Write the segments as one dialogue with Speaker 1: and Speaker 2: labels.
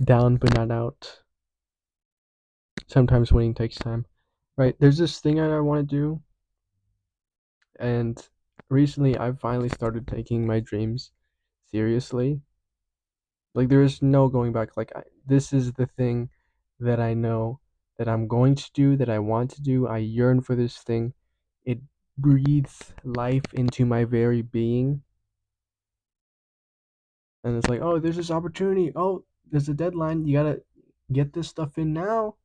Speaker 1: Down but not out. Sometimes winning takes time. Right? There's this thing I want to do, and recently I've finally started taking my dreams seriously. Like there is no going back. This is the thing that I know that I'm going to do, that I want to do. I yearn for this thing. It breathes life into my very being. And it's like, oh, there's this opportunity. Oh, there's a deadline. You gotta get this stuff in now.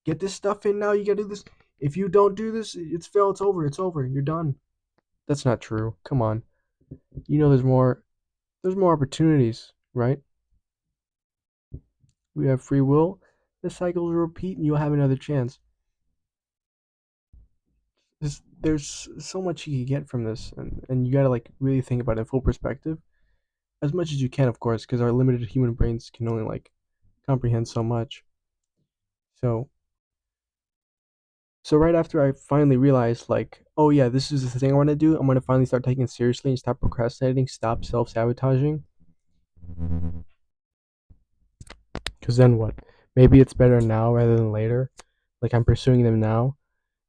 Speaker 1: Get this stuff in now. You gotta do this. If you don't do this, it's fail. It's over. It's over. You're done. That's not true. Come on. You know, there's more. There's more opportunities, right? We have free will. The cycles will repeat, and you'll have another chance. There's so much you can get from this, and you gotta like really think about it in full perspective, as much as you can, of course, because our limited human brains can only like comprehend so much. So So right after I finally realized, like, oh yeah, this is the thing I want to do. I'm gonna finally start taking it seriously and stop procrastinating, stop self-sabotaging. Because then what? Maybe it's better now rather than later. Like I'm pursuing them now,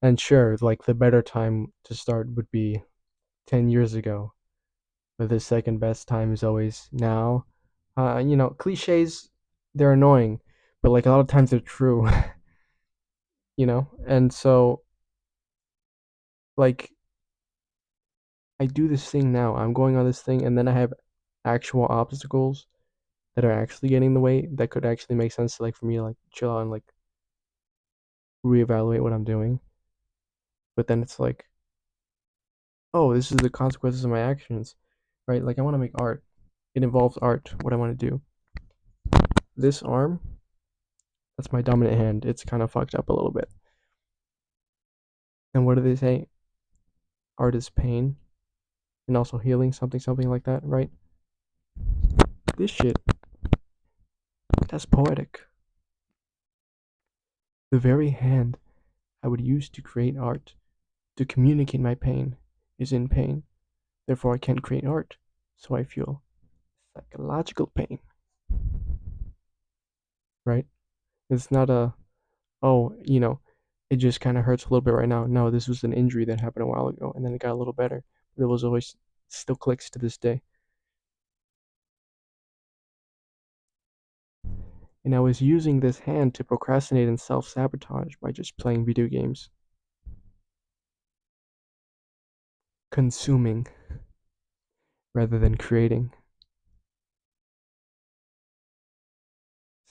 Speaker 1: and sure, like the better time to start would be 10 years ago, but the second best time is always now. Cliches, they're annoying, but like a lot of times they're true. And so like I do this thing now. I'm going on this thing, and then I have actual obstacles that are actually getting in the way that could actually make sense to like for me to like chill out and like reevaluate what I'm doing. But then it's like, oh, this is the consequences of my actions, right? Like I want to make art. It involves art. What I want to do. This arm, that's my dominant hand. It's kind of fucked up a little bit. And what do they say? Art is pain and also healing, something like that, right? This shit, that's poetic. The very hand I would use to create art, to communicate my pain, is in pain. Therefore, I can't create art. So I feel psychological pain, right? It's not oh, it just kind of hurts a little bit right now. No, this was an injury that happened a while ago, and then it got a little better. But it was always still clicks to this day. And I was using this hand to procrastinate and self sabotage by just playing video games, consuming rather than creating.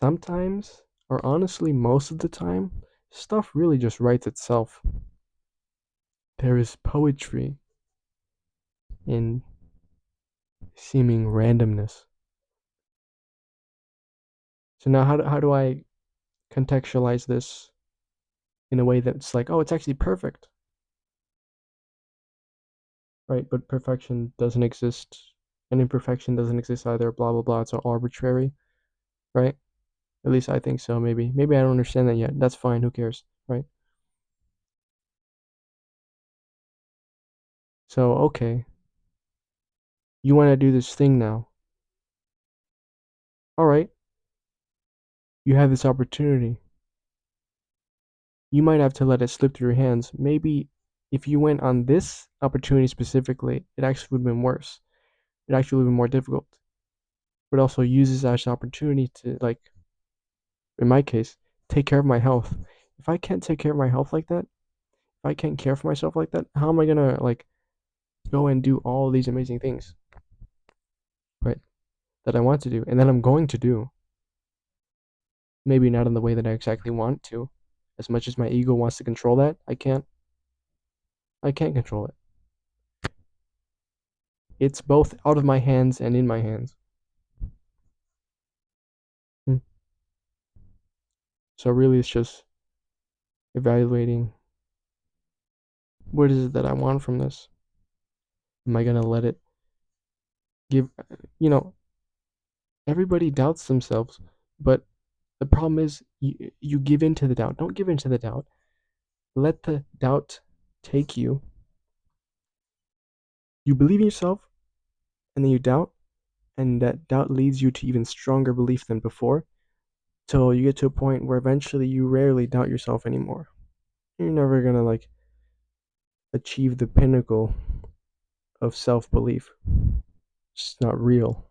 Speaker 1: Sometimes, or honestly, most of the time, stuff really just writes itself. There is poetry in seeming randomness. So now, how do I contextualize this in a way that's like, oh, it's actually perfect, right? But perfection doesn't exist, and imperfection doesn't exist either. Blah blah blah. It's all arbitrary, right? At least I think so. Maybe I don't understand that yet. That's fine. Who cares, right? So okay, you want to do this thing now. All right, you have this opportunity. You might have to let it slip through your hands. Maybe if you went on this opportunity specifically, it actually would have been worse. It actually would have been more difficult. But also uses as an opportunity to like, in my case, take care of my health. If I can't take care of my health like that, if I can't care for myself like that, how am I gonna like go and do all these amazing things, right? That I want to do and that I'm going to do. Maybe not in the way that I exactly want to. As much as my ego wants to control that, I can't. I can't control it. It's both out of my hands and in my hands. Hmm. So really, it's just evaluating what is it that I want from this. Am I gonna let it give? You know, everybody doubts themselves, but the problem is you give in to the doubt. Don't give in to the doubt. Let the doubt take you. You believe in yourself, and then you doubt, and that doubt leads you to even stronger belief than before. till you get to a point where eventually you rarely doubt yourself anymore. You're never gonna like achieve the pinnacle of self belief. It's not real.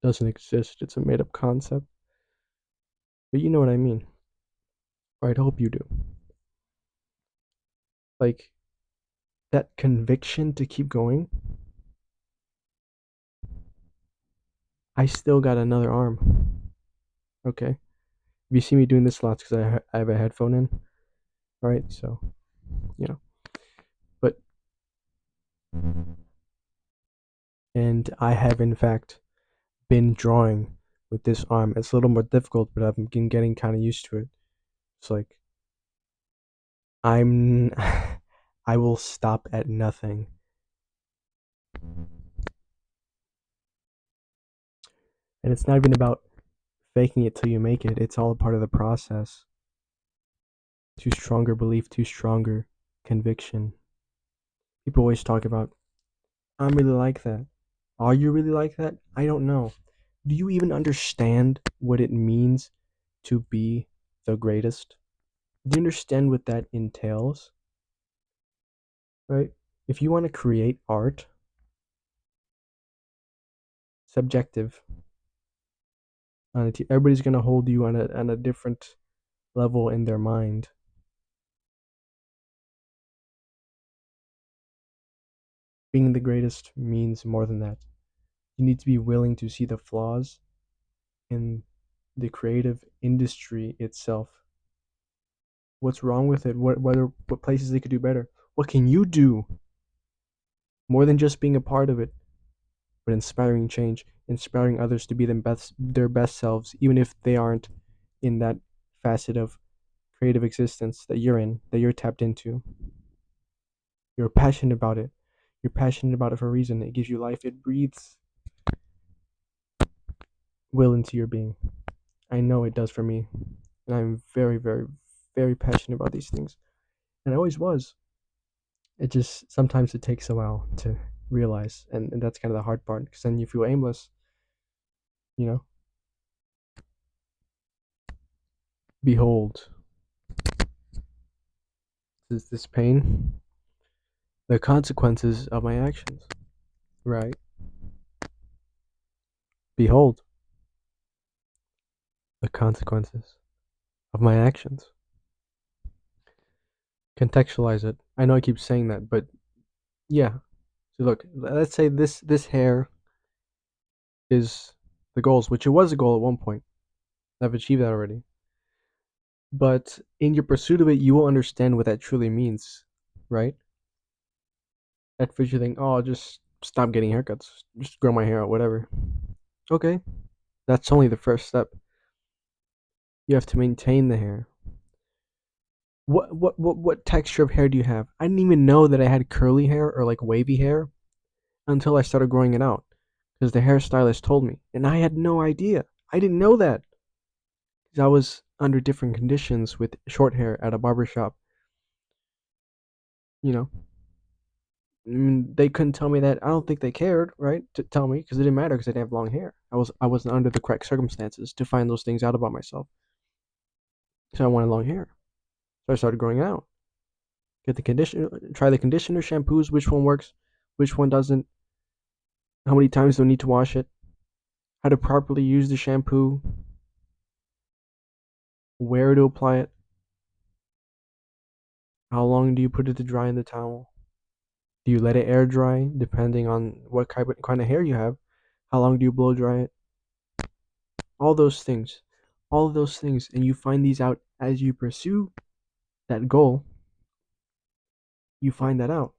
Speaker 1: It doesn't exist. It's a made up concept. But you know what I mean. Or I'd hope you do. Like that conviction to keep going. I still got another arm. Okay. If you see me doing this lots because I have a headphone in, right? So, you know. But, and I have in fact been drawing with this arm. It's a little more difficult, but I've been getting kind of used to it. It's like, I'm, I will stop at nothing. And it's not even about faking it till you make it. It's all a part of the process. Too stronger belief, too stronger conviction. People always talk about, I'm really like that. Are you really like that? I don't know. Do you even understand what it means to be the greatest? Do you understand what that entails? Right? If you want to create art, subjective. Everybody's gonna hold you on a different level in their mind. Being the greatest means more than that. You need to be willing to see the flaws in the creative industry itself. What's wrong with it? What places they could do better? What can you do more than just being a part of it, but inspiring change, inspiring others to be their best selves, even if they aren't in that facet of creative existence that you're in, that you're tapped into. You're passionate about it. You're passionate about it for a reason. It gives you life. It breathes will into your being. I know it does for me. And I'm very, very, very passionate about these things. And I always was. It just sometimes it takes a while to realize. And that's kind of the hard part. Because then you feel aimless, you know? Behold, is this pain? The consequences of my actions. Right? Behold, the consequences of my actions. Contextualize it. I know I keep saying that, but yeah. So look, let's say this hair is the goals, which it was a goal at one point. I've achieved that already. But in your pursuit of it, you will understand what that truly means, right? At first you think, oh, I'll just stop getting haircuts, just grow my hair out, whatever. Okay, that's only the first step. You have to maintain the hair. What texture of hair do you have? I didn't even know that I had curly hair or like wavy hair until I started growing it out because the hairstylist told me, and I had no idea. I didn't know that because I was under different conditions with short hair at a barber shop. You know, they couldn't tell me that. I don't think they cared, right, to tell me because it didn't matter because I didn't have long hair. I wasn't under the correct circumstances to find those things out about myself. So I wanted long hair. So I started growing it out. Get the conditioner, try the conditioner, shampoos, which one works, which one doesn't, how many times do I need to wash it, how to properly use the shampoo, where to apply it, how long do you put it to dry in the towel, do you let it air dry depending on what kind of hair you have, how long do you blow dry it, all those things, all of those things, and you find these out as you pursue that goal. You find that out,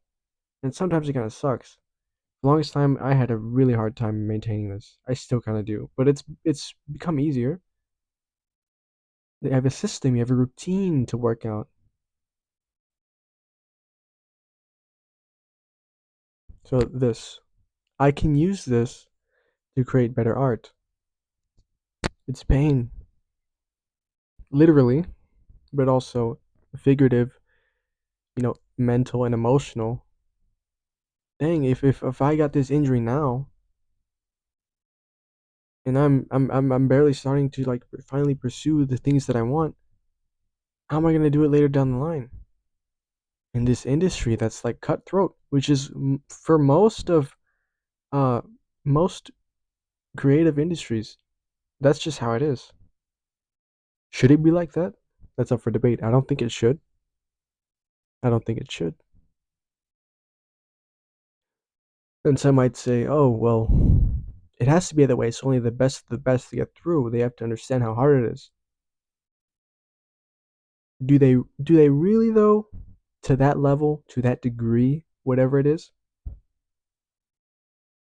Speaker 1: and sometimes it kind of sucks. The longest time I had a really hard time maintaining this. I still kind of do, but it's become easier. You have a system, you have a routine to work out. So this, I can use this to create better art. It's pain, literally, but also figurative, mental and emotional. Dang, if I got this injury now, and I'm barely starting to like finally pursue the things that I want. How am I gonna do it later down the line in this industry that's like cutthroat, which is for uh most creative industries. That's just how it is. Should it be like that? That's up for debate. I don't think it should. I don't think it should. And some might say, "Oh, well, it has to be that way. It's only the best to get through. They have to understand how hard it is." Do they really though? To that level, to that degree, whatever it is?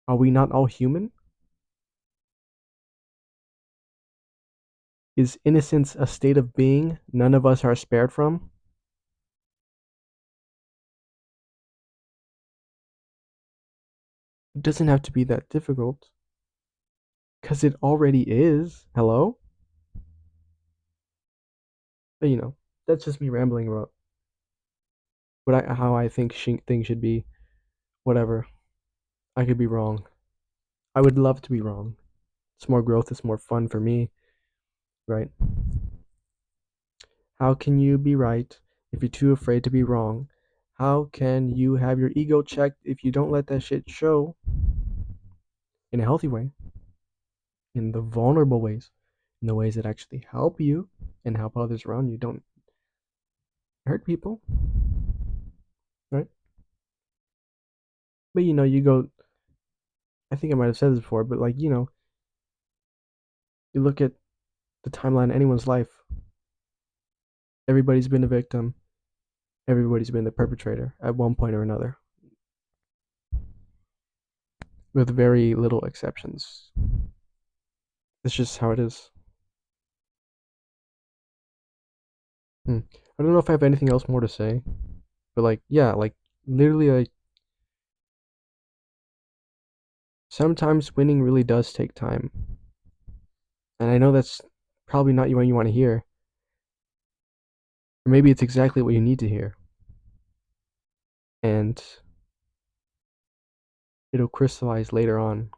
Speaker 1: Are we not all human? Is innocence a state of being none of us are spared from? It doesn't have to be that difficult. Because it already is. Hello? But that's just me rambling about how I think things should be. Whatever. I could be wrong. I would love to be wrong. It's more growth, it's more fun for me, right? How can you be right if you're too afraid to be wrong? How can you have your ego checked if you don't let that shit show in a healthy way, in the vulnerable ways, in the ways that actually help you and help others around you? Don't hurt people, right? But you go, I think I might have said this before, but like, you look at the timeline of anyone's life, everybody's been a victim, everybody's been the perpetrator at one point or another, with very little exceptions. It's just how it is. Hmm. I don't know if I have anything else more to say, but like, yeah, like literally, like sometimes winning really does take time, and I know that's probably not what you want to hear, or maybe it's exactly what you need to hear, and it'll crystallize later on,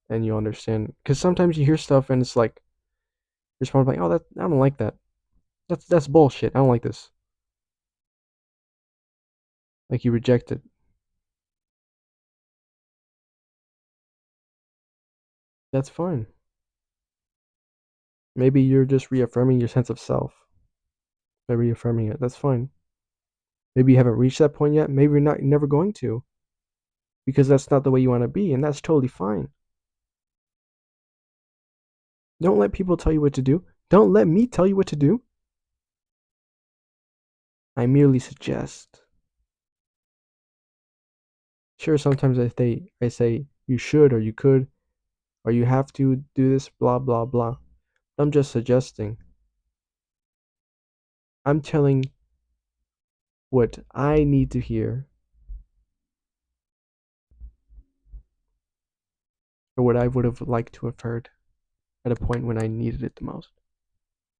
Speaker 1: and you'll understand. Because sometimes you hear stuff and it's like you're just like, oh, that I don't like that. That's bullshit. I don't like this. Like you reject it. That's fine. Maybe you're just reaffirming your sense of self by reaffirming it. That's fine. Maybe you haven't reached that point yet. Maybe you're never going to because that's not the way you want to be, and that's totally fine. Don't let people tell you what to do. Don't let me tell you what to do. I merely suggest. Sure, sometimes I say you should or you could or you have to do this, blah blah blah. I'm just suggesting. I'm telling what I need to hear or what I would have liked to have heard at a point when I needed it the most.